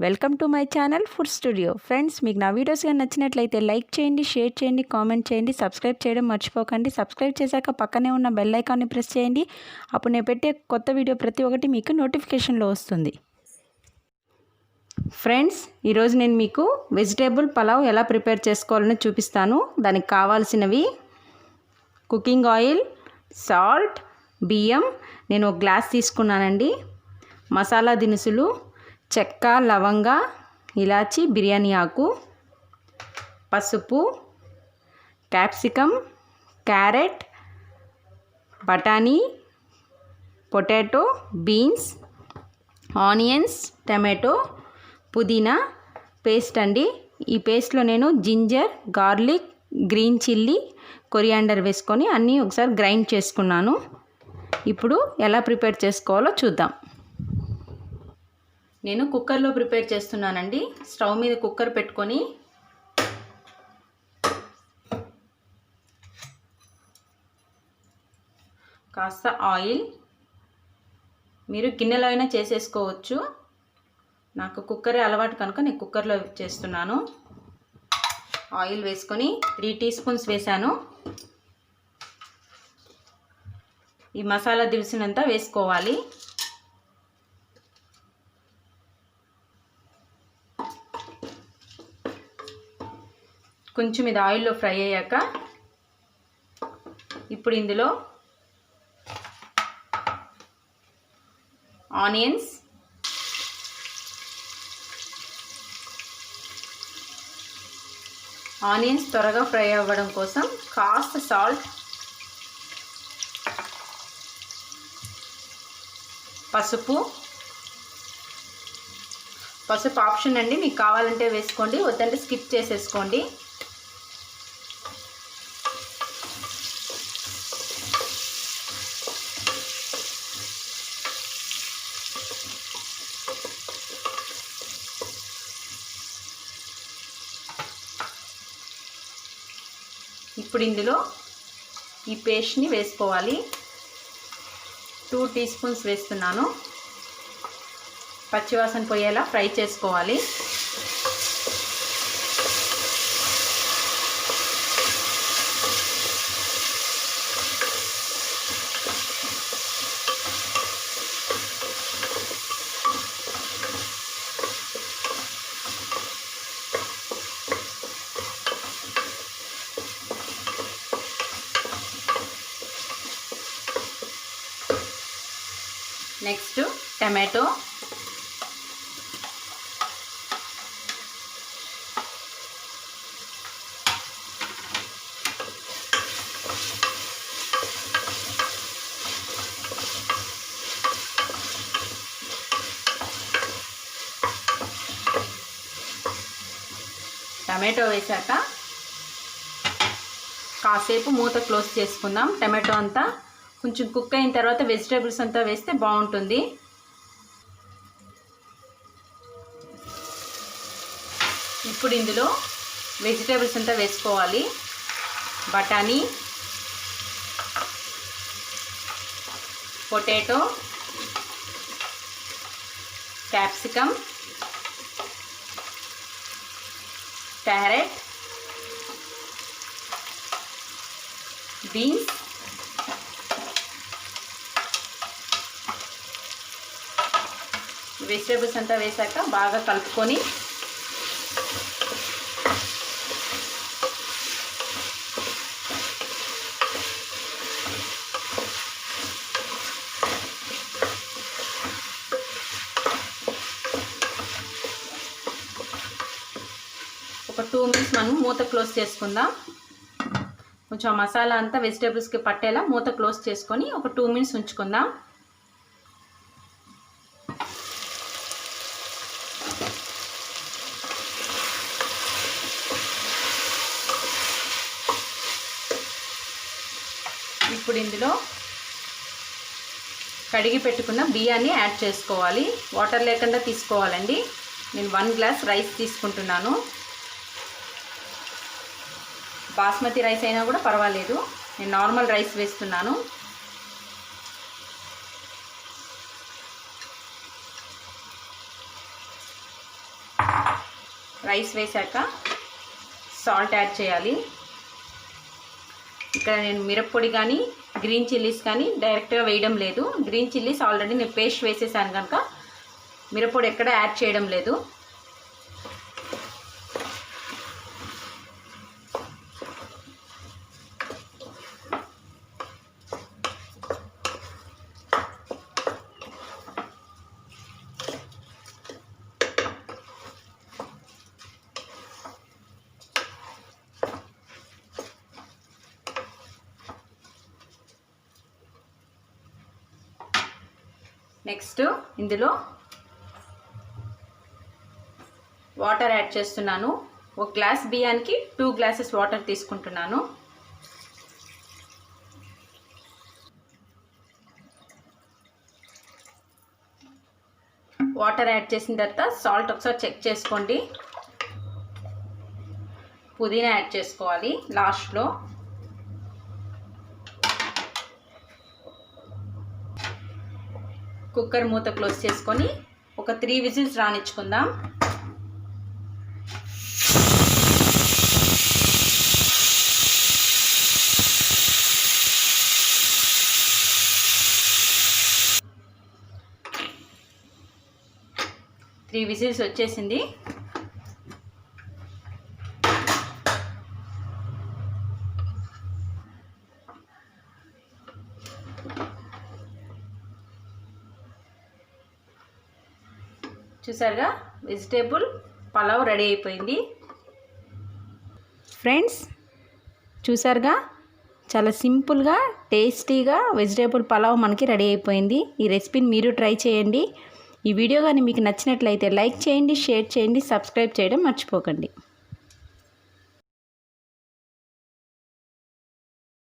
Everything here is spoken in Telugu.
Welcome to my channel food studio. Friends, మీకు నా వీడియోస్ కానీ నచ్చినట్లయితే లైక్ చేయండి, షేర్ చేయండి, కామెంట్ చేయండి, సబ్స్క్రైబ్ చేయడం మర్చిపోకండి. సబ్స్క్రైబ్ చేశాక పక్కనే ఉన్న బెల్ ఐకాన్ని ప్రెస్ చేయండి. అప్పుడు నేను పెట్టే కొత్త వీడియో ప్రతి ఒక్కటి మీకు నోటిఫికేషన్లో వస్తుంది. ఫ్రెండ్స్, ఈరోజు నేను మీకు వెజిటేబుల్ పలావ్ ఎలా ప్రిపేర్ చేసుకోవాలని చూపిస్తాను. దానికి కావాల్సినవి కుకింగ్ ఆయిల్, సాల్ట్, బియ్యం. నేను ఒక గ్లాస్ తీసుకున్నానండి. మసాలా దినుసులు, చెక్క, లవంగ, ఇలాచి, బిర్యానీ ఆకు, పసుపు, క్యాప్సికమ్, క్యారెట్, బఠానీ, పొటాటో, బీన్స్, ఆనియన్స్, టమాటో, పుదీనా పేస్ట్ అండి. ఈ పేస్ట్లో నేను ginger, garlic, green chilli, coriander వేసుకొని అన్నీ ఒకసారి గ్రైండ్ చేసుకున్నాను. ఇప్పుడు ఎలా ప్రిపేర్ చేసుకోవాలో చూద్దాం. నేను కుక్కర్లో ప్రిపేర్ చేస్తున్నానండి. స్టవ్ మీద కుక్కర్ పెట్టుకొని కాస్త ఆయిల్, మీరు గిన్నెలో అయినా చేసేసుకోవచ్చు. నాకు కుక్కరే అలవాటు కనుక నేను కుక్కర్లో చేస్తున్నాను. ఆయిల్ వేసుకొని 3 టీ స్పూన్స్ వేసాను. ఈ మసాలా దినుసునంతా వేసుకోవాలి. కొంచెం ఇది ఆయిల్లో ఫ్రై అయ్యాక ఇప్పుడు ఇందులో ఆనియన్స్, త్వరగా ఫ్రై అవ్వడం కోసం కాస్త సాల్ట్, పసుపు ఆప్షన్ అండి, మీకు కావాలంటే వేసుకోండి, వద్దంటే స్కిప్ చేసేసుకోండి. ఇప్పుడు ఇందులో ఈ పేస్ట్ని వేసుకోవాలి. 2 టీ స్పూన్స్ వేస్తున్నాను. పచ్చివాసన పోయేలా ఫ్రై చేసుకోవాలి. నెక్స్ట్ టమాటో, వేసాక కాసేపు మూత క్లోజ్ చేసుకుందాం. టమాటో అంతా కొంచెం కుక్ అయిన తర్వాత వెజిటేబుల్స్ అంతా వేస్తే బాగుంటుంది. ఇప్పుడు ఇందులో వెజిటేబుల్స్ అంతా వేసుకోవాలి. బఠానీ, potato, capsicum, carrot, beans, vegetables అంతా వేసాక బాగా కలుపుకొని ఒక 2 మినిట్స్ మనం మూత క్లోజ్ చేసుకుందాం. కొంచెం మసాలా అంతా వెజిటేబుల్స్కి పట్టేలా మూత క్లోజ్ చేసుకొని ఒక 2 మినిట్స్ ఉంచుకుందాం. ఇప్పుడు ఇందులో కడిగి పెట్టుకున్న బియ్యాన్ని యాడ్ చేసుకోవాలి. వాటర్ లేకుండా తీసుకోవాలండి. నేను 1 గ్లాస్ రైస్ తీసుకుంటున్నాను. బాస్మతి రైస్ అయినా కూడా పర్వాలేదు, నేను నార్మల్ రైస్ వేస్తున్నాను. రైస్ వేసాక సాల్ట్ యాడ్ చేయాలి. ఇక్కడ నేను మిరప్పొడి కానీ గ్రీన్ చిల్లీస్ కానీ డైరెక్ట్గా వేయడం లేదు. గ్రీన్ చిల్లీస్ ఆల్రెడీ నేను పేస్ట్ వేసేసాను కనుక మిరప్పొడి ఎక్కడ యాడ్ చేయడం లేదు. నెక్స్ట్ ఇందులో వాటర్ యాడ్ చేస్తున్నాను. ఒక గ్లాస్ బియ్యానికి 2 గ్లాసెస్ వాటర్ తీసుకుంటున్నాను. వాటర్ యాడ్ చేసిన తర్వాత సాల్ట్ ఒకసారి చెక్ చేసుకోండి. పుదీనా యాడ్ చేసుకోవాలి లాస్ట్లో. కుక్కర్ మూత క్లోజ్ చేసుకొని ఒక 3 విజిల్స్ రానిచ్చుకుందాం. త్రీ విజిల్స్ వచ్చేసింది. చూసారుగా వెజిటేబుల్ పలావ్ రెడీ అయిపోయింది. ఫ్రెండ్స్ చూసారుగా చాలా సింపుల్గా టేస్టీగా వెజిటేబుల్ పలావ్ మనకి రెడీ అయిపోయింది. ఈ రెసిపీని మీరు ట్రై చేయండి. ఈ వీడియో కానీ మీకు నచ్చినట్లయితే లైక్ చేయండి, షేర్ చేయండి, సబ్స్క్రైబ్ చేయడం మర్చిపోకండి.